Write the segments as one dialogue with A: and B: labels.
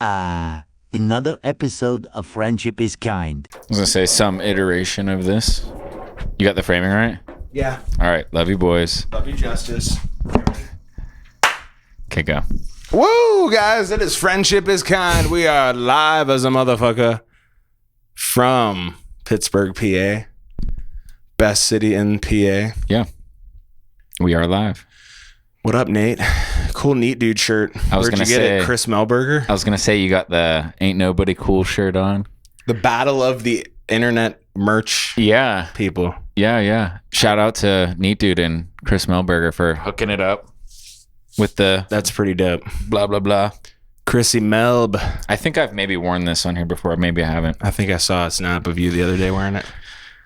A: Another episode of Friendship is Kind.
B: I was gonna say some iteration of this. You got the framing right?
C: Yeah.
B: All right, love you boys.
C: Love you, Justice.
B: Okay, go.
C: Woo, guys! It is Friendship is Kind. We are live as a motherfucker from Pittsburgh, PA. Best city in PA.
B: Yeah, we are live.
C: What up, Nate? Cool Neat Dude shirt. Where'd you get it? Chris Melberger?
B: I was gonna say you got the Ain't Nobody Cool shirt on.
C: The battle of the internet merch people.
B: Yeah. Shout out to Neat Dude and Chris Melberger for hooking it up with the
C: That's pretty dope.
B: blah, blah, blah.
C: Chrissy Melb.
B: I think I've maybe worn this on here before. Maybe I haven't.
C: I think I saw a snap of you the other day wearing it.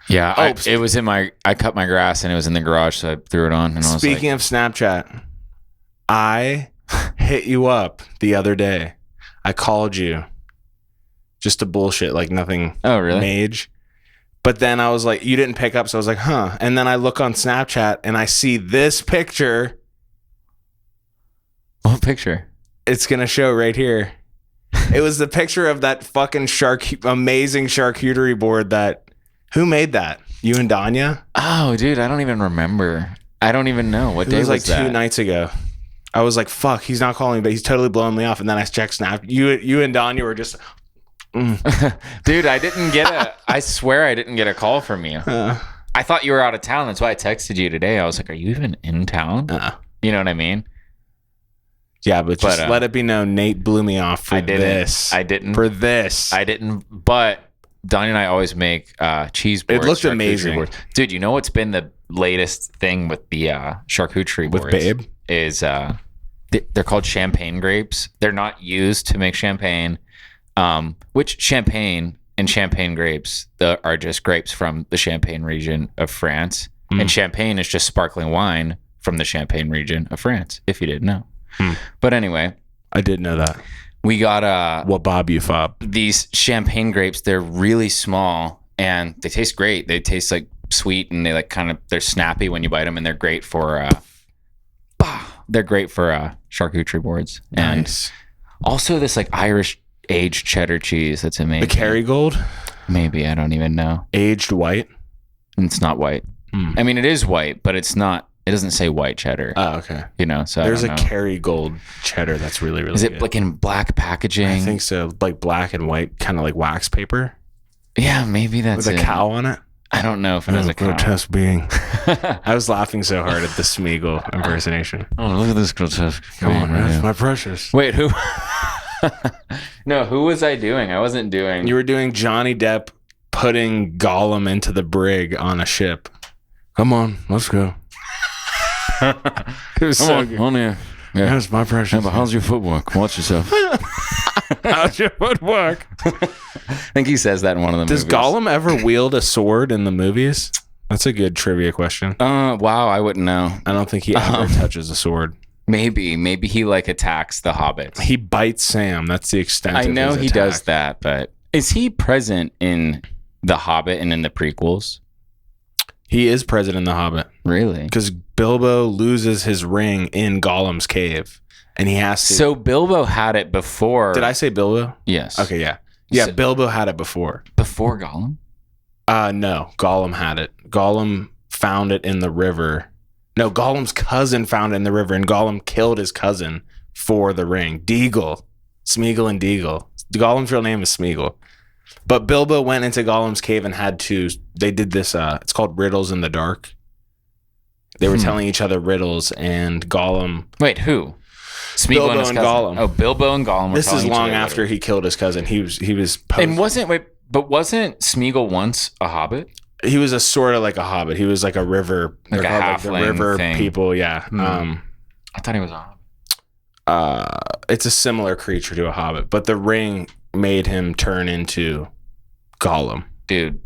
B: Yeah, it was in I cut my grass and it was in the garage, so I threw it on. And
C: Speaking of Snapchat, I hit you up the other day. I called you just to bullshit, like nothing.
B: Oh, really?
C: Mage. But then I was like, you didn't pick up, so I was like, huh. And then I look on Snapchat and I see this picture.
B: What picture?
C: It's gonna show right here. It was the picture of that fucking amazing charcuterie board that. Who made that? You and Danya?
B: Oh, dude, I don't even remember. I don't even know. What day was
C: like
B: that?
C: 2 nights ago. I was like, fuck, he's not calling me, but he's totally blowing me off. And then I checked Snap. You and Danya were just...
B: Dude, I swear I didn't get a call from you. I thought you were out of town. That's why I texted you today. I was like, are you even in town? You know what I mean?
C: Yeah, but just let it be known, Nate blew me off for this.
B: I didn't.
C: For this.
B: I didn't, but... Donnie and I always make cheese boards.
C: It looked amazing.
B: Boards. Dude, you know what's been the latest thing with the charcuterie boards?
C: With Babe?
B: Is they're called champagne grapes. They're not used to make champagne, which champagne and champagne grapes are just grapes from the Champagne region of France. And champagne is just sparkling wine from the Champagne region of France, if you didn't know. But anyway.
C: I did know that.
B: We got
C: what bob you fob?
B: These champagne grapes. They're really small and they taste great. They taste like sweet and they like they're snappy when you bite them, and they're great for charcuterie boards.
C: Nice.
B: And also this like Irish aged cheddar cheese that's amazing.
C: The Kerrygold?
B: Maybe, I don't even know.
C: Aged white?
B: It's not white. I mean, it is white, but it's not. It doesn't say white cheddar.
C: Oh, okay.
B: You know, so
C: there's a Kerrygold cheddar that's really, really good.
B: Is it like in black packaging?
C: I think so. Like black and white, kind of like wax paper.
B: Yeah, maybe that's
C: with a cow on it.
B: I don't know if it has a cow.
C: Grotesque being. I was laughing so hard at the Smeagol impersonation.
B: Oh, look at this grotesque.
C: Come on, man. My precious.
B: Wait, who? No, who was I doing? I wasn't doing.
C: You were doing Johnny Depp putting Gollum into the brig on a ship. Come on, let's go. It was so good.
B: On here. Yeah.
C: That's my precious.
B: Yeah, but how's your footwork? Watch yourself.
C: How's your footwork?
B: I think he says that in one of the movies.
C: Does Gollum ever wield a sword in the movies? That's a good trivia question.
B: Wow, I wouldn't know.
C: I don't think he ever touches a sword.
B: Maybe he like attacks the hobbits.
C: He bites Sam. That's the extent.
B: I know
C: of his
B: he
C: attack.
B: does that, but is he present in The Hobbit and in the prequels?
C: He is present in The Hobbit.
B: Really?
C: Because Bilbo loses his ring in Gollum's cave, and he has to.
B: So Bilbo had it before.
C: Did I say Bilbo?
B: Yes.
C: Okay, yeah. Yeah, so, Bilbo had it before.
B: Before Gollum?
C: No, Gollum had it. Gollum found it in the river. No, Gollum's cousin found it in the river, and Gollum killed his cousin for the ring. Smeagol and Deagle. Gollum's real name is Smeagol. But Bilbo went into Gollum's cave and they did this, it's called Riddles in the Dark. They were telling each other riddles, and Gollum...
B: Wait, who? Smeagol
C: Bilbo and Gollum.
B: Oh, Bilbo and Gollum were
C: This is long
B: each other
C: after
B: riddles.
C: He killed his cousin. He was
B: And wasn't Smeagol once a hobbit?
C: He was a sort of like a hobbit. He was like a river...
B: Like a halfling
C: the river
B: thing.
C: people, yeah.
B: I thought he was a hobbit.
C: It's a similar creature to a hobbit, but the ring made him turn into Gollum.
B: Dude.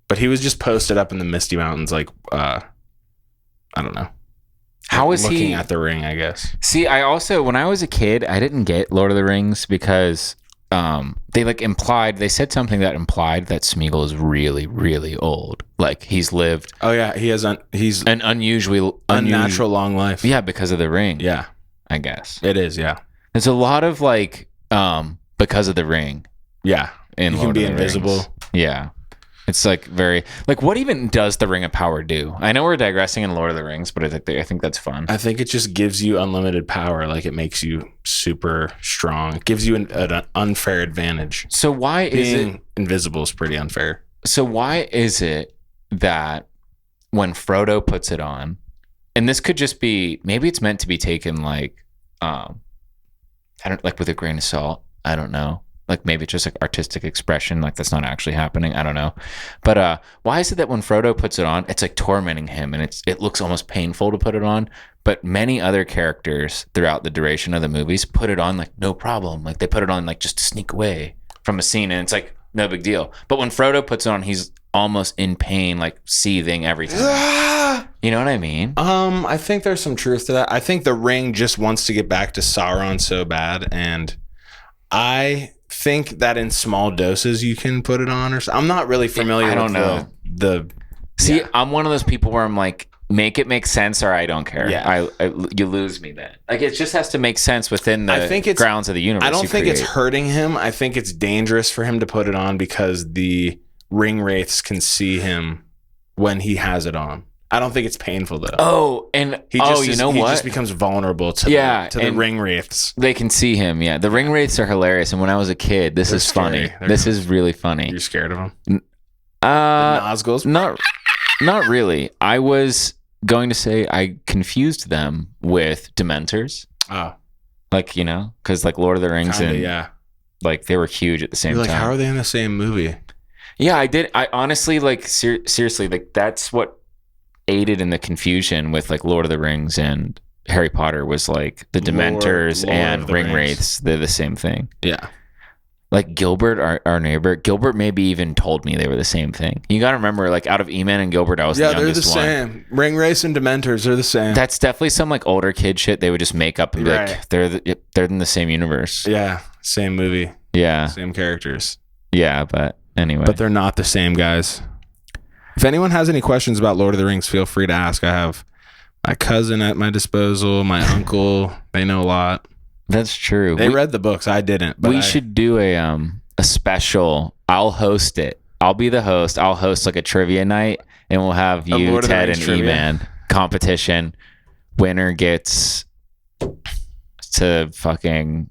C: But he was just posted up in the Misty Mountains, like, I don't know.
B: How was
C: looking
B: he
C: at the ring, I guess.
B: See, I also, when I was a kid, I didn't get Lord of the Rings because they said something that implied that Smeagol is really, really old. Like he's lived.
C: Oh yeah, he's
B: an unnatural
C: long life.
B: Yeah, because of the ring.
C: Yeah,
B: I guess
C: it is. Yeah,
B: there's a lot of like because of the ring.
C: Yeah.
B: In
C: You
B: Lord
C: can be
B: of the
C: invisible.
B: Rings. Yeah. It's like very like what even does the Ring of Power do? I know we're digressing in Lord of the Rings, but I think that's fun.
C: I think it just gives you unlimited power. Like it makes you super strong. It gives you an unfair advantage.
B: So why is
C: Being
B: it
C: invisible is pretty unfair.
B: So why is it that when Frodo puts it on, and this could just be maybe it's meant to be taken like I don't like with a grain of salt. I don't know. Like maybe it's just like artistic expression, like that's not actually happening. I don't know. But why is it that when Frodo puts it on, it's like tormenting him and it looks almost painful to put it on? But many other characters throughout the duration of the movies put it on like no problem. Like they put it on like just to sneak away from a scene and it's like no big deal. But when Frodo puts it on, he's almost in pain, like seething every time. You know what I mean?
C: I think there's some truth to that. I think the ring just wants to get back to Sauron so bad, and I think that in small doses you can put it on, or I'm not really familiar.
B: I don't know. See,
C: yeah.
B: I'm one of those people where I'm like, make it make sense, or I don't care.
C: Yeah.
B: You lose me then. Like it just has to make sense within the grounds of the universe.
C: I don't think it's
B: create.
C: hurting him. I think it's dangerous for him to put it on because the ring wraiths can see him when he has it on. I don't think it's painful though.
B: Oh, and
C: he just becomes vulnerable to the ring wraiths.
B: They can see him. Yeah, the ring wraiths are hilarious. And when I was a kid, this is funny. This is really funny.
C: You're scared of them?
B: The
C: Nazguls?
B: Not really. I was going to say I confused them with Dementors.
C: Oh,
B: like because like Lord of the Rings like they were huge at the same time.
C: How are they in the same movie?
B: Yeah, I did. I honestly like seriously like that's what aided in the confusion with like Lord of the Rings and Harry Potter was like the Dementors and ring wraiths. They're the same thing.
C: Yeah.
B: Like Gilbert, our neighbor, Gilbert maybe even told me they were the same thing. You got to remember, like out of E-Man and Gilbert, I was the youngest one.
C: They're the same. Ring wraiths and Dementors are the same.
B: That's definitely some like older kid shit. They would just make up and be like, they're in the same universe.
C: Yeah, same movie.
B: Yeah,
C: same characters.
B: Yeah, but anyway,
C: but they're not the same guys. If anyone has any questions about Lord of the Rings, feel free to ask. I have my cousin at my disposal, my uncle. They know a lot.
B: That's true.
C: They read the books. I didn't. But
B: we should do a special. I'll host it. I'll be the host. I'll host like a trivia night, and we'll have you, Ted, and E-Man competition. Winner gets to fucking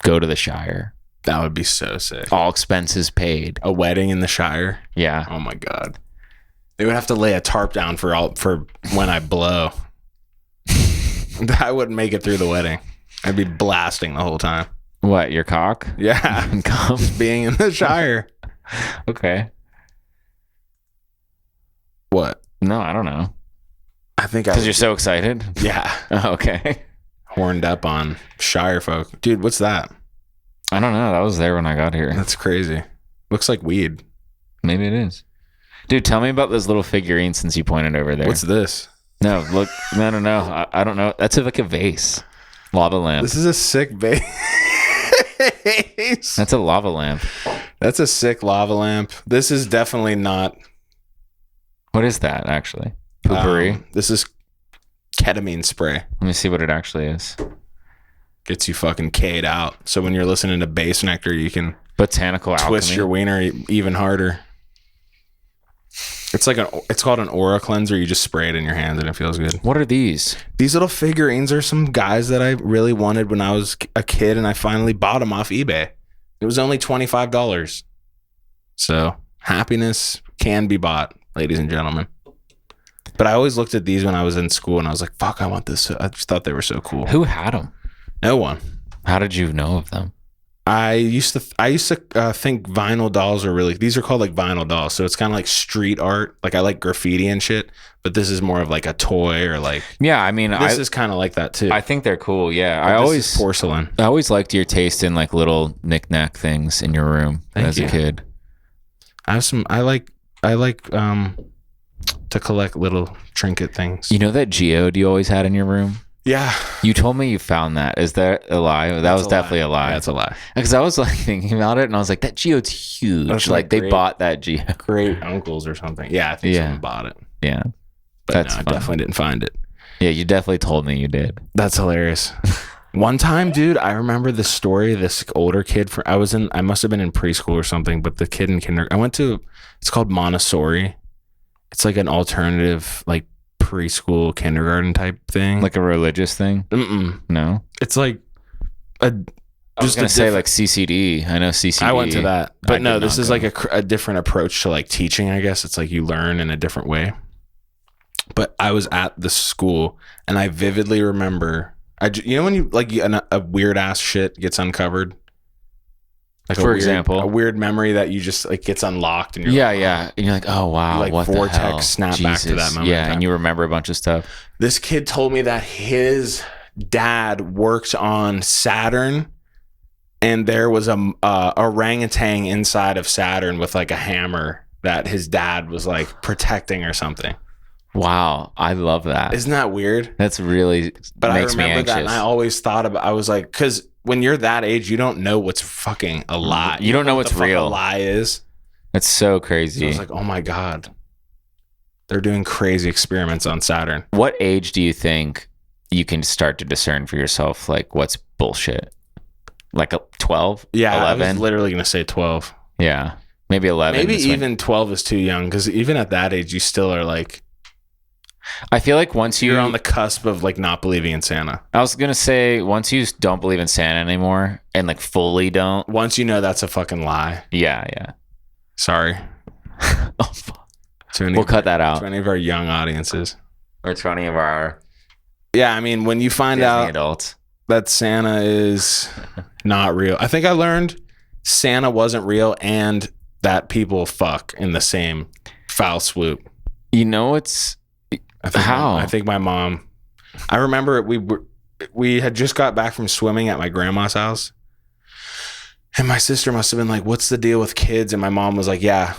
B: go to the Shire.
C: That would be so sick.
B: All expenses paid.
C: A wedding in the Shire.
B: Yeah.
C: Oh my god. They would have to lay a tarp down for when I blow. I wouldn't make it through the wedding. I'd be blasting the whole time.
B: What, your cock?
C: Yeah. Just being in the Shire.
B: Okay.
C: What?
B: No, I don't know.
C: I think
B: because you're so excited.
C: Yeah.
B: Oh, okay.
C: Horned up on Shire folk. Dude, what's that?
B: I don't know. That was there when I got here.
C: That's crazy. Looks like weed.
B: Maybe it is. Dude, tell me about those little figurines since you pointed over there.
C: What's this?
B: No, look. No. I don't know. That's like a vase. Lava lamp.
C: This is a sick vase.
B: That's a lava lamp.
C: That's a sick lava lamp. This is definitely not.
B: What is that, actually? Poopery?
C: This is ketamine spray.
B: Let me see what it actually is.
C: Gets you fucking K'd out. So when you're listening to Bass Nectar, you can
B: botanical
C: twist
B: alchemy.
C: Your wiener even harder. It's like it's called an aura cleanser. You just spray it in your hands and it feels good.
B: What are these?
C: These little figurines are some guys that I really wanted when I was a kid, and I finally bought them off eBay. It was only $25. So happiness can be bought, ladies and gentlemen. But I always looked at these when I was in school, and I was like, "Fuck, I want this." I just thought they were so cool.
B: Who had them?
C: No one.
B: How did you know of them?
C: I used to think vinyl dolls are really. These are called like vinyl dolls, so it's kind of like street art. Like I like graffiti and shit, but this is more of like a toy or like.
B: Yeah, I mean,
C: this is kind of like that too.
B: I think they're cool. Yeah,
C: I always porcelain.
B: I always liked your taste in like little knick-knack things in your room as a kid.
C: I have some. I like to collect little trinket things.
B: You know that geode you always had in your room?
C: Yeah.
B: You told me you found that. Is that a lie? That was definitely a lie.
C: That's a lie.
B: Because I was like thinking about it and I was like, that geode's huge.
C: That's
B: like they bought that geode.
C: Great uncles or something. Yeah, I think someone bought it.
B: Yeah.
C: But I definitely didn't find it.
B: Yeah, you definitely told me you did.
C: That's hilarious. One time, dude, I remember this story. This older kid, I must have been in preschool or something, but the kid in kindergarten, it's called Montessori. It's like an alternative, like preschool kindergarten type thing.
B: Like a religious thing? No.
C: It's like
B: I was going to say like CCD. I know CCD.
C: I went to that. But no, this is like a different approach to like teaching, I guess. It's like you learn in a different way. But I was at the school and I vividly remember, when you like a weird ass shit gets uncovered? Like
B: for example,
C: a weird memory that you just like gets unlocked and
B: yeah. And you're like, oh wow,
C: like
B: what
C: vortex
B: the hell?
C: snap
B: Jesus.
C: back to that moment.
B: Yeah, and you remember a bunch of stuff.
C: This kid told me that his dad worked on Saturn and there was a orangutan inside of Saturn with like a hammer that his dad was like protecting or something.
B: Wow, I love that.
C: Isn't that weird?
B: That's really
C: but
B: makes
C: I
B: me
C: remember
B: anxious.
C: that and I always thought about, I was like, because when you're that age, you don't know what's fucking a lie.
B: You don't know what's
C: what the
B: real.
C: fuck a lie is.
B: That's so crazy.
C: So I was like, oh my God. They're doing crazy experiments on Saturn.
B: What age do you think you can start to discern for yourself like what's bullshit? Like 12?
C: Yeah,
B: 11?
C: I was literally going to say 12.
B: Yeah, maybe 11.
C: Maybe even 12 is too young because even at that age, you still are like...
B: I feel like once
C: you're on the cusp of like not believing in Santa.
B: I was going to say once you don't believe in Santa anymore and like fully don't.
C: Once you know that's a fucking lie.
B: Yeah.
C: Sorry.
B: Oh, fuck. We'll cut that out.
C: To any of our young audiences.
B: Or 20 of our
C: Yeah, I mean, when you find
B: Disney
C: out
B: adults
C: that Santa is not real. I think I learned Santa wasn't real and that people fuck in the same foul swoop.
B: You know, it's... How?
C: I think my mom... I remember we had just got back from swimming at my grandma's house. And my sister must have been like, what's the deal with kids? And my mom was like, yeah,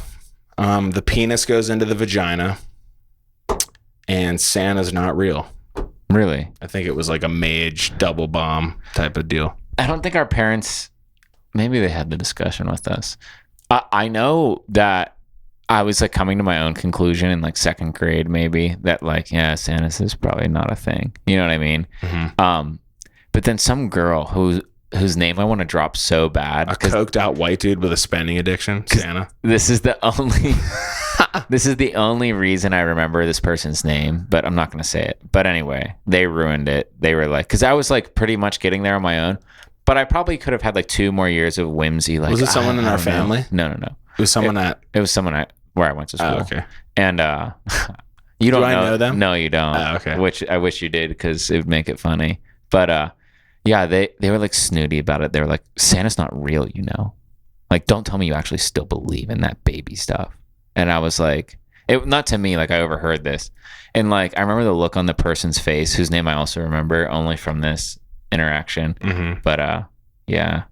C: the penis goes into the vagina and Santa's not real.
B: Really?
C: I think it was like a mage double bomb type of deal.
B: I don't think our parents, maybe they had the discussion with us. I know that I was like coming to my own conclusion in like second grade, maybe that like, yeah, Santa's is probably not a thing. You know what I mean?
C: Mm-hmm.
B: But then some girl whose name I want to drop so bad.
C: A coked out white dude with a spending addiction, Santa.
B: This is the only reason I remember this person's name, but I'm not going to say it. But anyway, they ruined it. They were like, because I was like pretty much getting there on my own, but I probably could have had like 2 more years of whimsy. Like,
C: was it someone in our family?
B: No.
C: It was someone
B: It was someone where I went to school.
C: Oh, okay.
B: And you don't
C: Do I know them?
B: No, you don't.
C: Oh, okay.
B: Which I wish you did because it would make it funny. But yeah, they were like snooty about it. They were like, Santa's not real, you know? Like, don't tell me you actually still believe in that baby stuff. And I was like, not to me, like I overheard this. And like, I remember the look on the person's face, whose name I also remember only from this interaction.
C: Mm-hmm.
B: But yeah.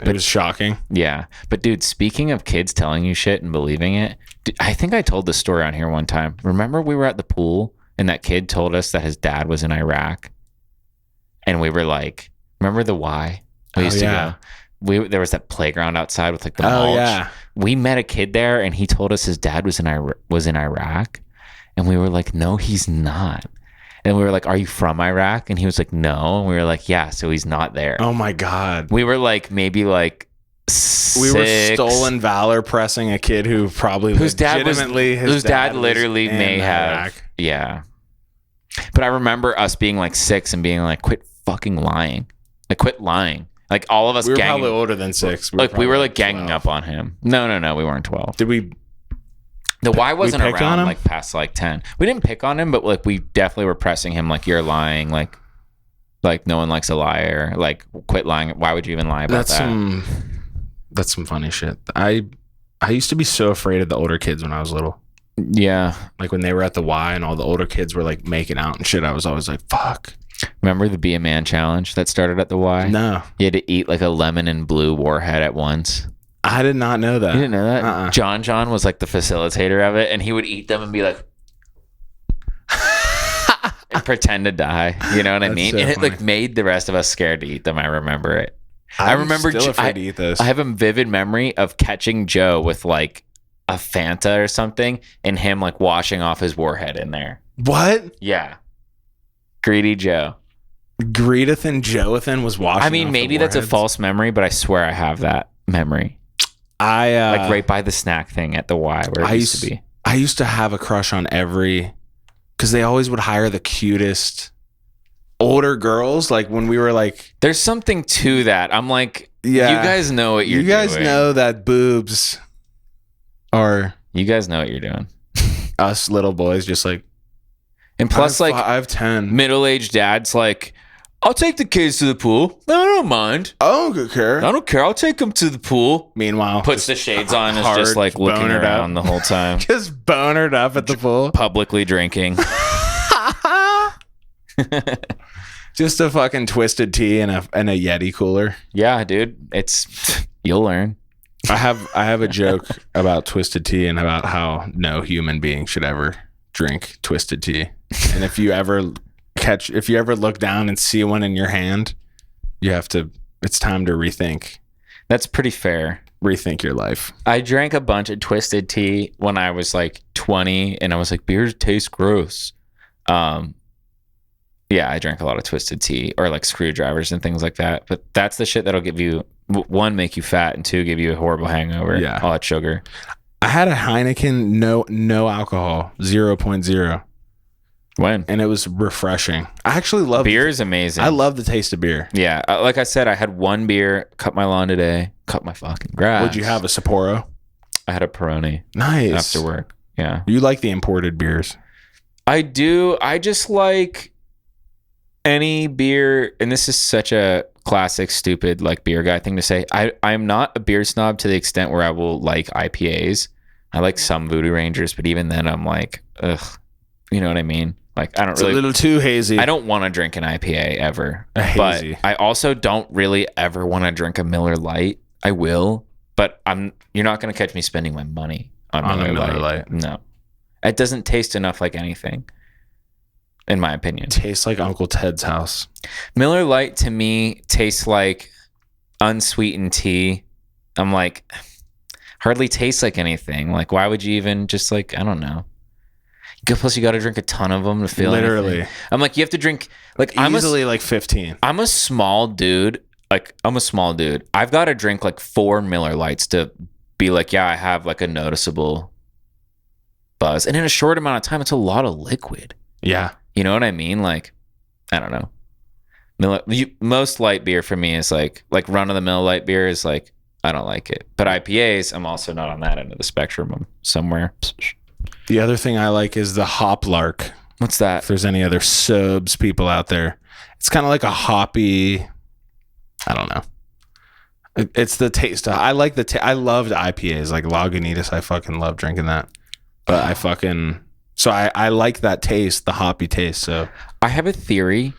C: It was shocking.
B: Yeah. But dude, speaking of kids telling you shit and believing it, I think I told this story on here one time. Remember we were at the pool and that kid told us that his dad was in Iraq? And we were like, remember the Y? We used to go. There was that playground outside with like the mulch.
C: Oh, yeah.
B: We met a kid there and he told us his dad was in Iraq. And we were like, no, he's not. And we were like, are you from Iraq? And he was like, no. And we were like, yeah, so he's not there.
C: Oh my God.
B: We were like, maybe like 6.
C: We were stolen valor pressing a kid who probably
B: whose dad literally may have.
C: Iraq.
B: Yeah. But I remember us being like 6 and being like, quit fucking lying. Like, quit lying. Like all of us
C: we were
B: ganging.
C: probably older than 6.
B: We were like ganging up on him. No. We weren't 12.
C: Did we?
B: The Y wasn't
C: picked on
B: around
C: him?
B: like past like 10. We didn't pick on him, but like we definitely were pressing him like you're lying, like no one likes a liar, like quit lying. Why would you even lie about that?
C: That's some funny shit. I used to be so afraid of the older kids when I was little.
B: Yeah.
C: Like when they were at the Y and all the older kids were like making out and shit, I was always like, fuck.
B: Remember the Be a Man challenge that started at the Y?
C: No.
B: You had to eat like a lemon and blue warhead at once.
C: I did not know that.
B: You didn't know that?
C: Uh-uh.
B: John was like the facilitator of it, and he would eat them and be like, and pretend to die. You know what I mean?
C: so
B: And it
C: funny.
B: like made the rest of us scared to eat them. I remember it. I
C: I'm
B: remember
C: still afraid to eat those.
B: I have a vivid memory of catching Joe with like a Fanta or something, and him like washing off his warhead in there.
C: What?
B: Yeah, greedy Joe.
C: Greeteth and Joathan was washing.
B: I mean,
C: off
B: maybe
C: the
B: that's a
C: warheads.
B: false memory, but I swear I have that memory. Like right by the snack thing at the Y where it used to be.
C: I used to have a crush on because they always would hire the cutest older girls. Like when we were like,
B: There's something to that. I'm like,
C: yeah,
B: you guys know what you're doing.
C: You guys know that boobs are.
B: You guys know what you're doing.
C: Us little boys just like.
B: And plus, like,
C: I have 10.
B: Middle-aged dads, like, I'll take the kids to the pool. No, I don't mind.
C: I don't care.
B: I don't care. I'll take them to the pool.
C: Meanwhile,
B: Puts the shades on and is just like looking
C: bonered
B: around
C: up.
B: the whole time.
C: Just bonered up at the pool.
B: Publicly drinking.
C: Just a fucking Twisted Tea and a Yeti cooler.
B: Yeah, dude. You'll learn.
C: I have a joke about Twisted Tea and about how no human being should ever drink Twisted Tea. And if you ever look down and see one in your hand, it's time to rethink
B: That's pretty fair.
C: Rethink your life.
B: I drank a bunch of Twisted Tea when I was like 20 and I was like, beers taste gross. Yeah, I drank a lot of Twisted Tea or like screwdrivers and things like that. But that's the shit that'll give you, one, make you fat, and two, give you a horrible hangover.
C: Yeah.
B: All that sugar.
C: I had a Heineken, no alcohol, 0.0.
B: When?
C: And it was refreshing. I actually love
B: beer is amazing.
C: I love the taste of beer.
B: Yeah. Like I said, I had one beer, cut my lawn today, cut my fucking grass.
C: What'd you have? A Sapporo?
B: I had a Peroni.
C: Nice.
B: After work. Yeah.
C: You like the imported beers?
B: I do. I just like any beer, and this is such a classic, stupid, like beer guy thing to say. I'm not a beer snob to the extent where I will like IPAs. I like some Voodoo Rangers, but even then I'm like, ugh. You know what I mean? Like, I don't
C: It's
B: really.
C: a little too hazy.
B: I don't want to drink an IPA ever.
C: Hazy.
B: But I also don't really ever want to drink a Miller Lite. I will, but you're not going to catch me spending my money on
C: a
B: Miller
C: Miller
B: Lite.
C: Lite.
B: No. It doesn't taste enough like anything, in my opinion.
C: Tastes like Uncle Ted's house.
B: Miller Lite to me tastes like unsweetened tea. I'm like, hardly tastes like anything. Like, why would you even just like, I don't know. Plus, you got to drink a ton of them to feel
C: Literally.
B: anything. I'm like, you have to drink like
C: Easily like 15.
B: I'm a small dude. I've got to drink like 4 Miller Lights to be like, yeah, I have like a noticeable buzz. And in a short amount of time, it's a lot of liquid.
C: Yeah.
B: You know what I mean? Like, I don't know. Most light beer for me is like run of the mill light beer is like, I don't like it. But IPAs, I'm also not on that end of the spectrum. I'm somewhere.
C: The other thing I like is the Hop Lark.
B: What's that?
C: If there's any other subs people out there, it's kind of like a hoppy. I don't know. It's the taste. I like I loved IPAs like Lagunitas. I fucking love drinking that. But I like that taste, the hoppy taste. So
B: I have a theory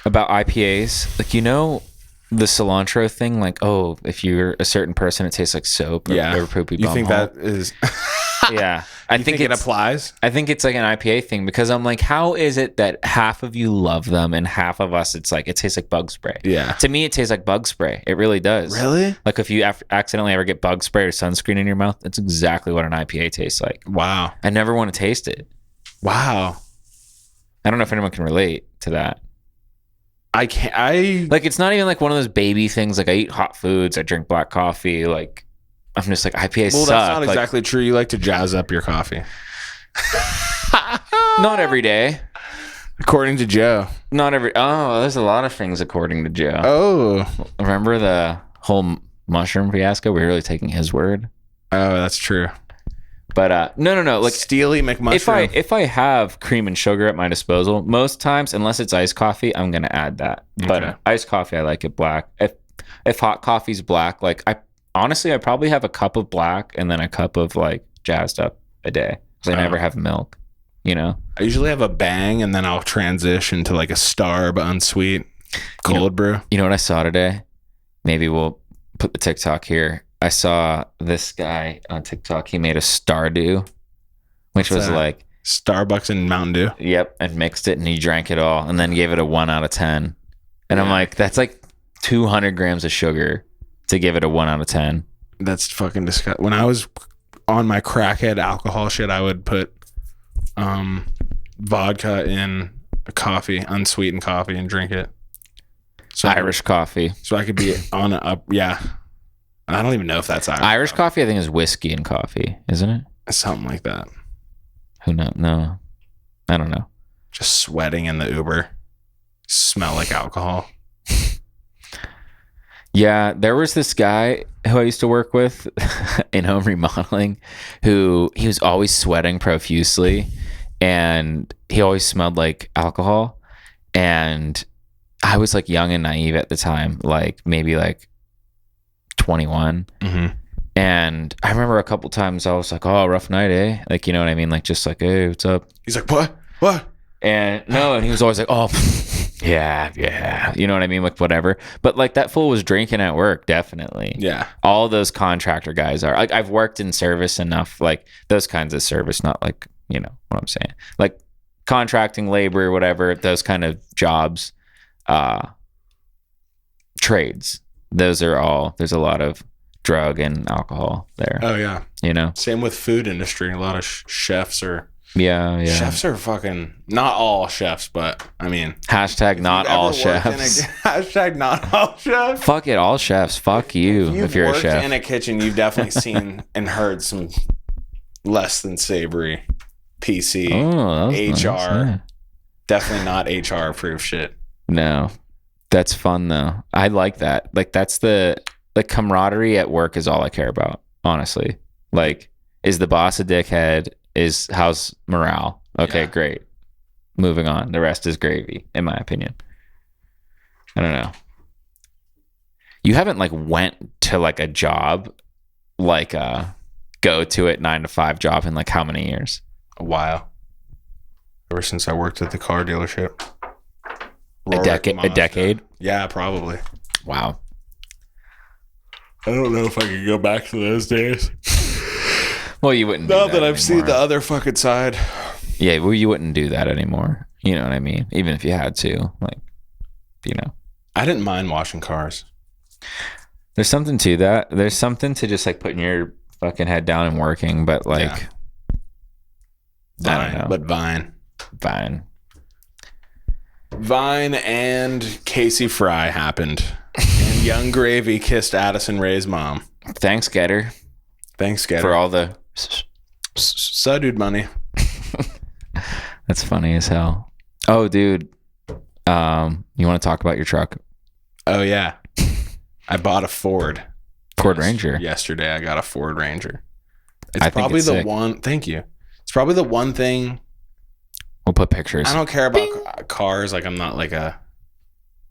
B: about IPAs. Like, you know, the cilantro thing. Like, oh, if you're a certain person, it tastes like soap. Or
C: yeah.
B: poopy
C: You think
B: bumhole.
C: that is?
B: Yeah. I think
C: it applies.
B: I think it's like an IPA thing because I'm like, how is it that half of you love them and half of us, it's like, it tastes like bug spray.
C: Yeah.
B: To me, it tastes like bug spray. It really does.
C: Really?
B: Like if you accidentally ever get bug spray or sunscreen in your mouth, that's exactly what an IPA tastes like.
C: Wow.
B: I never want to taste it.
C: Wow.
B: I don't know if anyone can relate to that.
C: I can't.
B: Like, it's not even like one of those baby things. Like, I eat hot foods. I drink black coffee. Like, I'm just like, IPAs
C: Well,
B: suck.
C: that's not
B: Like,
C: exactly true. You like to jazz up your coffee.
B: not every day.
C: According to Joe.
B: Oh, there's a lot of things according to Joe.
C: Oh.
B: Remember the whole mushroom fiasco? We're really taking his word.
C: Oh, that's true.
B: But no. Like,
C: Steely McMushroom.
B: if I have cream and sugar at my disposal, most times, unless it's iced coffee, I'm gonna add that.
C: Okay.
B: But iced coffee, I like it black. If hot coffee's black, like I probably have a cup of black and then a cup of like jazzed up a day because I never have milk. You know,
C: I usually have a bang and then I'll transition to like a Starb unsweet cold brew.
B: You know what I saw today? Maybe we'll put the TikTok here. I saw this guy on TikTok. He made a Stardew, which was like
C: Starbucks and Mountain Dew.
B: Yep, and mixed it, and he drank it all, and then gave it a 1 out of 10. And I'm like, that's like 200 grams of sugar to give it a 1 out of 10.
C: That's fucking disgusting. When I was on my crackhead alcohol shit, I would put vodka in coffee, unsweetened coffee, and drink it.
B: Irish coffee.
C: So I could be on a up. Yeah. I don't even know if that's
B: Irish coffee, I think, is whiskey and coffee, isn't it?
C: Something like that.
B: Who knows? No. I don't know.
C: Just sweating in the Uber. Smell like alcohol.
B: Yeah, there was this guy who I used to work with in home remodeling who he was always sweating profusely and he always smelled like alcohol. And I was like young and naive at the time, like maybe like 21.
C: Mm-hmm.
B: And I remember a couple times I was like, oh, rough night, eh? Like, you know what I mean? Like, just like, hey, what's up?
C: He's like, what?
B: And no, and he was always like, oh, yeah. You know what I mean? Like, whatever. But like that fool was drinking at work, definitely.
C: Yeah.
B: All those contractor guys are. Like, I've worked in service enough, like those kinds of service, not like, you know what I'm saying? Like contracting labor, whatever, those kind of jobs, trades. Those are all, there's a lot of drug and alcohol there.
C: Oh, yeah.
B: You know?
C: Same with food industry. A lot of chefs are...
B: Yeah.
C: Chefs are fucking... Not all chefs, but, I mean...
B: Hashtag not all chefs.
C: Hashtag not all chefs.
B: Fuck it, all chefs. Fuck you if you're a chef.
C: Worked in a kitchen, you've definitely seen and heard some less than savory PC, HR.
B: Nice, yeah.
C: Definitely not HR approved shit.
B: No. That's fun, though. I like that. Like, that's the camaraderie at work is all I care about, honestly. Like, is the boss a dickhead? How's morale? Okay, great. Moving on. The rest is gravy, in my opinion. I don't know. You haven't like went to like a job, like a go to it 9 to 5 job in like how many years?
C: A while. Ever since I worked at the car dealership.
B: A decade?
C: Yeah, probably.
B: Wow.
C: I don't know if I could go back to those days.
B: Well, you wouldn't.
C: Now that I've seen the other fucking side.
B: Yeah, well, you wouldn't do that anymore. You know what I mean? Even if you had to, like, you know.
C: I didn't mind washing cars.
B: There's something to that. There's something to just like putting your fucking head down and working, but like, I don't know.
C: But Vine and Casey Fry happened. And Young Gravy kissed Addison Rae's mom.
B: Thanks, Getter. For all the
C: dude money.
B: That's funny as hell. Oh, dude. You want to talk about your truck?
C: Oh, yeah. I bought a Ford
B: Ranger.
C: Yesterday, I got a Ford Ranger.
B: I think it's sick.
C: Thank you. It's probably the one thing.
B: We'll put pictures.
C: I don't care about cars. Like, I'm not like a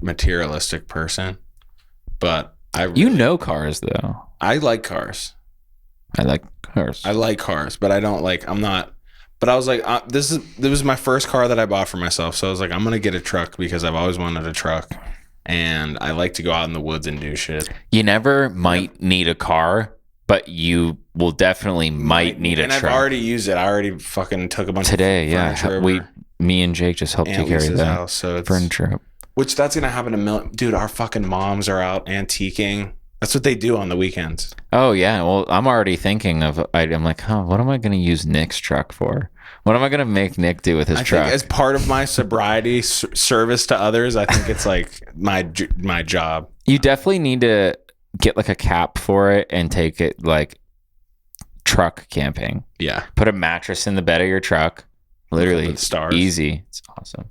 C: materialistic person. But
B: you know cars, though.
C: I like cars.
B: I like cars,
C: but I don't like, I'm not, but I was like, this was my first car that I bought for myself. So I was like, I'm going to get a truck because I've always wanted a truck and I like to go out in the woods and do shit.
B: You never might need a car, but you will definitely might need a truck.
C: And I've already used it. I already fucking took a bunch
B: today.
C: of
B: Yeah. Me and Jake just helped you carry that
C: house, so
B: for a trip.
C: Which that's going to happen dude, our fucking moms are out antiquing. That's what they do on the weekends.
B: Oh, yeah. Well, I'm already thinking of, I'm like, what am I going to use Nick's truck for? What am I going to make Nick do with his truck?
C: Think as part of my sobriety service to others, I think it's like my job.
B: You definitely need to get like a cap for it and take it like truck camping.
C: Yeah.
B: Put a mattress in the bed of your truck. Literally
C: stars.
B: Easy. It's awesome.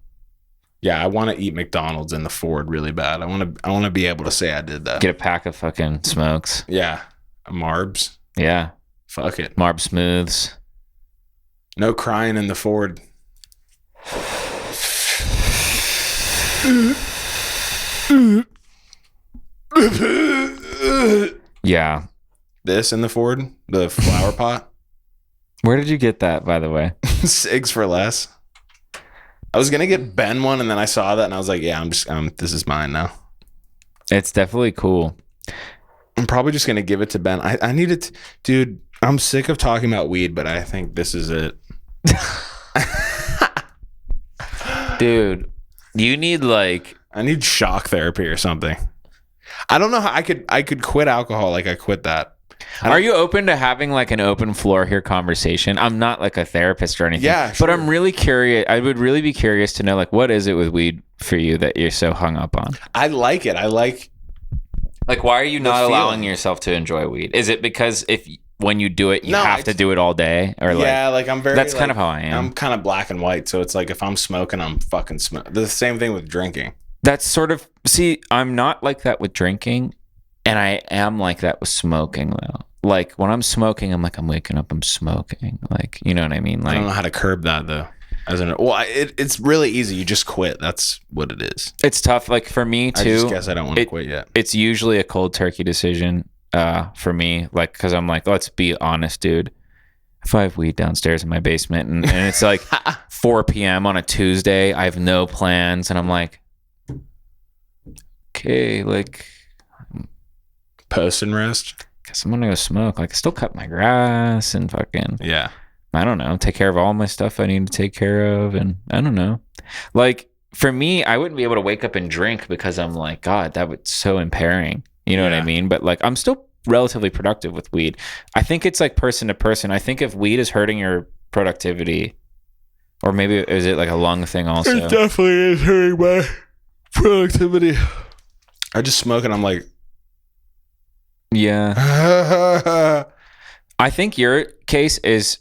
C: Yeah, I want to eat McDonald's in the Ford really bad. I want to be able to say I did that.
B: Get a pack of fucking smokes.
C: Yeah. Marbs.
B: Yeah.
C: Fuck it.
B: Marb Smooths.
C: No crying in the Ford.
B: Yeah.
C: This in the Ford? The flower pot?
B: Where did you get that, by the way?
C: Cigs for less. I was gonna get Ben one, and then I saw that, and I was like, "Yeah, this is mine now."
B: It's definitely cool.
C: I'm probably just gonna give it to Ben. I need it, dude. I'm sick of talking about weed, but I think this is it.
B: Dude, you need
C: I need shock therapy or something. I don't know how I could quit alcohol like I quit that.
B: Are you open to having like an open floor here conversation? I'm not like a therapist or anything.
C: Yeah, sure.
B: But I'm really curious. I would really be curious to know like what is it with weed for you that you're so hung up on?
C: I like it. I like
B: why are you not
C: feeling.
B: allowing yourself to enjoy weed? Is it because when you do it, you
C: No,
B: have to do it all day? Or
C: I'm very.
B: That's kind of how I am.
C: I'm kind of black and white, so it's like if I'm smoking, I'm fucking smoking. The same thing with drinking.
B: That's sort of I'm not like that with drinking, and I am like that with smoking though. Like when I'm smoking, I'm like I'm waking up, I'm smoking. Like you know what I mean? Like
C: I don't know how to curb that though. It's really easy. You just quit. That's what it is.
B: It's tough. Like for me too.
C: I just guess I don't want to quit yet.
B: It's usually a cold turkey decision for me. Like because I'm like, let's be honest, dude. If I have weed downstairs in my basement and it's like 4 p.m. on a Tuesday, I have no plans, and I'm like, okay, like
C: post and rest.
B: Guess I'm gonna go smoke. Like I still cut my grass and fucking I don't know, take care of all my stuff I need to take care of, and I don't know. Like for me, I wouldn't be able to wake up and drink because I'm like, God, that would so impairing. You know what I mean? But like I'm still relatively productive with weed. I think it's like person to person. I think if weed is hurting your productivity, or maybe is it like a lung thing also?
C: It definitely is hurting my productivity. I just smoke and I'm like,
B: yeah. I think your case is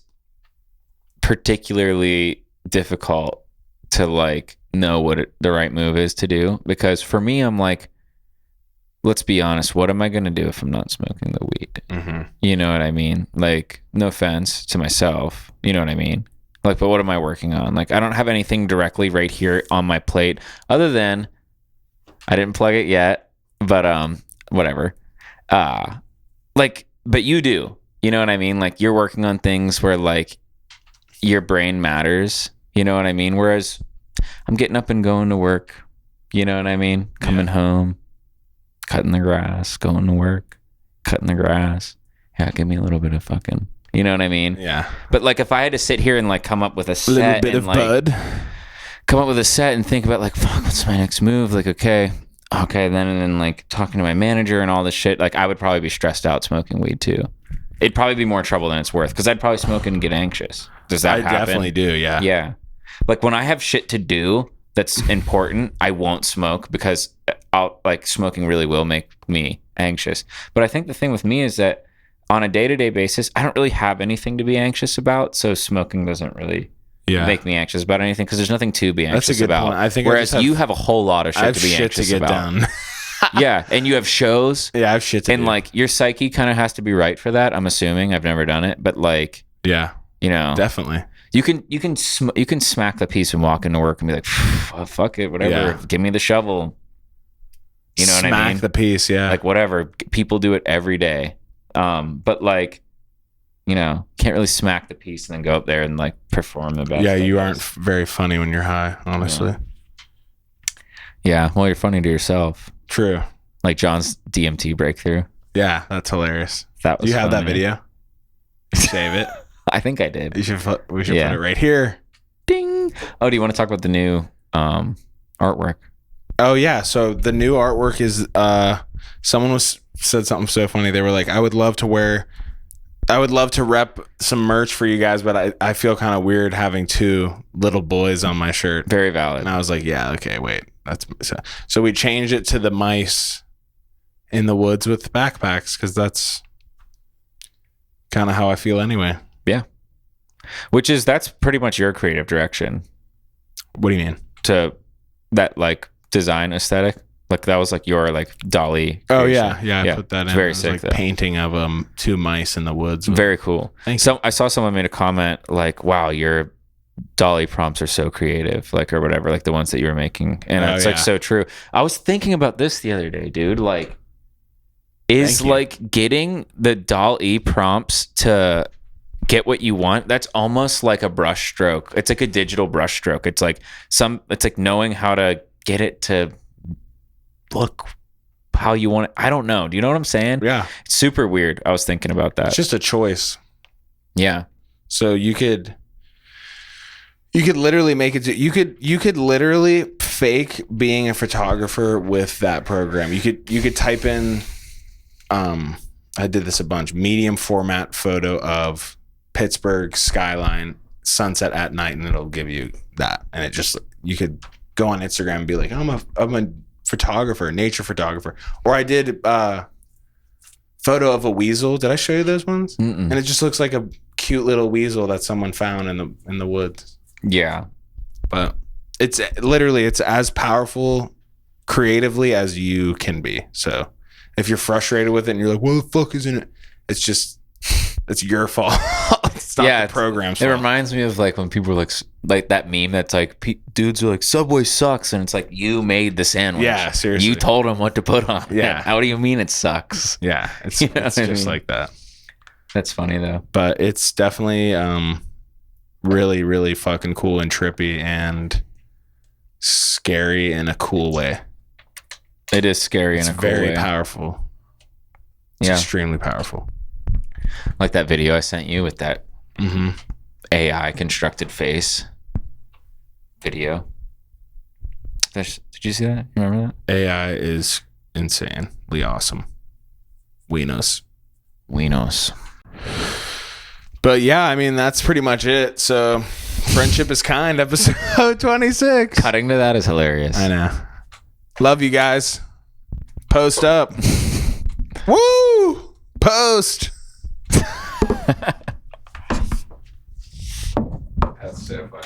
B: particularly difficult to like know what the right move is to do, because for me, I'm like, let's be honest, what am I going to do if I'm not smoking the weed?
C: Mm-hmm.
B: You know what I mean? Like, no offense to myself, you know what I mean? Like, but what am I working on? Like, I don't have anything directly right here on my plate other than I didn't plug it yet, but whatever. Like, but you do, you know what I mean? Like you're working on things where like your brain matters, you know what I mean? Whereas I'm getting up and going to work, you know what I mean? Coming home, cutting the grass, going to work, cutting the grass. Yeah, give me a little bit of fucking, you know what I mean?
C: Yeah.
B: But like if I had to sit here and like come up with a set,
C: little bit
B: and,
C: of
B: like,
C: bud,
B: come up with a set and think about like, fuck, what's my next move? Like, okay, then like talking to my manager and all this shit, like I would probably be stressed out smoking weed too. It'd probably be more trouble than it's worth because I'd probably smoke and get anxious. Does that happen? I
C: definitely do, yeah.
B: Yeah. Like when I have shit to do that's important, I won't smoke because smoking really will make me anxious. But I think the thing with me is that on a day-to-day basis, I don't really have anything to be anxious about, so smoking doesn't really make me anxious about anything because there's nothing to be anxious about.
C: Point. I think
B: whereas you have a whole lot of shit to be anxious about.
C: Done.
B: Yeah, and you have shows.
C: Yeah, I have shit to do.
B: And like your psyche kind of has to be right for that. I'm assuming. I've never done it, but like,
C: yeah,
B: you know,
C: definitely.
B: You can smack the piece and walk into work and be like, fuck it, whatever.
C: Yeah.
B: Give me the shovel. You know what I mean?
C: Smack the piece, yeah.
B: Like whatever. People do it every day. But like, you know, can't really smack the piece and then go up there and like perform the best.
C: Yeah, you aren't very funny when you're high, honestly.
B: Yeah, well, you're funny to yourself.
C: True.
B: Like John's DMT breakthrough.
C: Yeah, that's hilarious.
B: That was
C: Do you have
B: funny.
C: that video? Save it.
B: I think I did.
C: We should put it right here.
B: Ding. Oh, do you want to talk about the new artwork?
C: Oh yeah. So the new artwork is someone said something so funny. They were like, I would love to rep some merch for you guys, but I feel kind of weird having two little boys on my shirt.
B: Very valid.
C: And I was like, yeah, okay, wait. So we changed it to the mice in the woods with backpacks because that's kind of how I feel anyway.
B: Yeah. That's pretty much your creative direction.
C: What do you mean?
B: To that like design aesthetic? Like that was like your like Dolly creation.
C: Oh yeah. I put that in.
B: It's very sick.
C: Like painting of two mice in the woods.
B: Very cool.
C: Thanks.
B: So I saw someone made a comment like, wow, your Dolly prompts are so creative, like or whatever, like the ones that you were making. And it's like so true. I was thinking about this the other day, dude. Like is like getting the Dolly prompts to get what you want, that's almost like a brush stroke. It's like a digital brush stroke. It's like knowing how to get it to look how you want it. I don't know. Do you know what I'm saying?
C: Yeah.
B: It's super weird. I was thinking about that.
C: It's just a choice.
B: Yeah.
C: So you could literally make it you could literally fake being a photographer with that program. You could type in I did this a bunch, medium format photo of Pittsburgh skyline sunset at night, and it'll give you that. And it just, you could go on Instagram and be like, I'm a photographer, nature photographer. Or I did photo of a weasel. Did I show you those ones?
B: Mm-mm.
C: And it just looks like a cute little weasel that someone found in the woods.
B: Yeah.
C: But it's as powerful creatively as you can be. So if you're frustrated with it and you're like, what the fuck is in it? It's your fault. It's not the program's fault.
B: It reminds me of like when people were like that meme that's like dudes are like Subway sucks, and it's like you made the sandwich.
C: Yeah, seriously.
B: You told them what to put on.
C: Yeah.
B: How do you mean it sucks?
C: Yeah, it's
B: You know
C: it's
B: what I
C: just
B: mean?
C: like that.
B: That's funny though.
C: But it's definitely really, really fucking cool and trippy and scary in a cool way.
B: It is scary
C: It's
B: in a cool
C: very
B: way.
C: powerful. It's extremely powerful.
B: Like that video I sent you with that
C: Mm-hmm.
B: AI constructed face video. Did you see that? You remember that?
C: AI is insanely awesome. Weenos. But yeah, I mean, that's pretty much it. So, Friendship is Kind, episode 26.
B: Cutting to that is hilarious.
C: I know. Love you guys. Post up. Woo! Post. That's so funny.